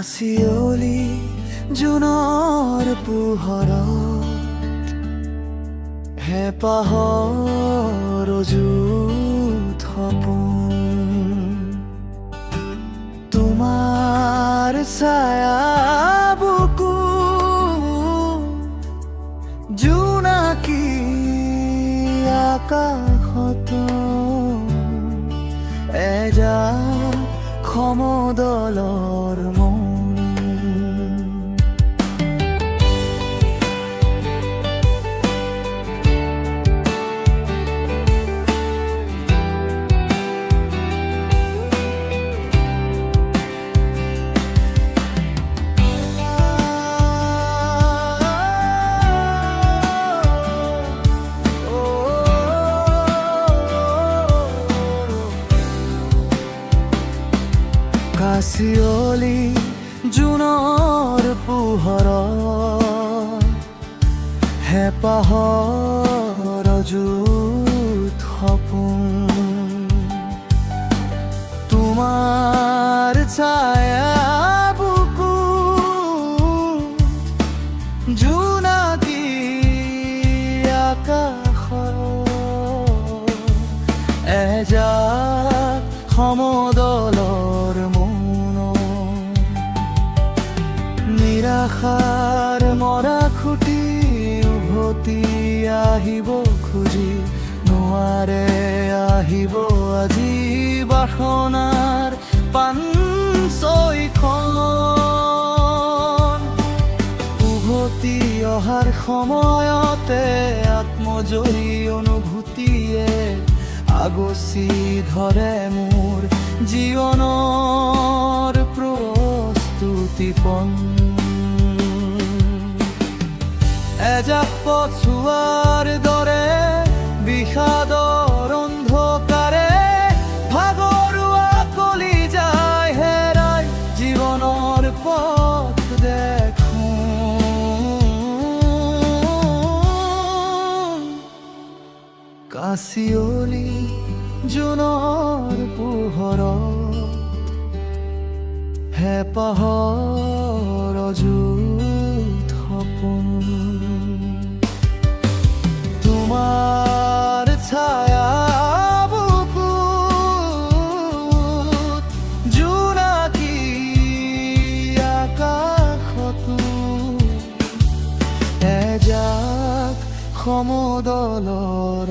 কাঁচিয়লি জোনৰ পোহৰত হেঁপাহৰ অযুত সপোন তোমাৰ ছায়া বুকু জোনাকী আকাশত এজাক সমদলৰ মন কাঁচিয়লি জোনৰ পোহৰত হেঁপাহৰ অযুত সপোন তোমাৰ ছায়া বুকু জোনাকী আকাশত এজাক সমদলৰ নিৰাশাৰ মৰা খুটি উভতি আহিব খুজি নোৱাৰে আহিব আজি বাসনাৰ পাঞ্চৈখন উভতি অহাৰ সময়তে আত্মজয়ী অনুভূতিয়ে আগচি ধৰে মোৰ জীৱনৰ প্ৰস্তুতিপণ এজাক পছুৱাৰ দৰে বিষাদৰ অন্ধকাৰে ভাগৰুৱা কলিজাই হেৰাই জীৱনৰ পথ দেখোন কাঁচিয়লি জোনৰ পোহৰত হেঁপাহৰ অযুত সপোন তোমাৰ ছায়া বুকুত জোনাকী আকাশতো এজাক সমদলৰ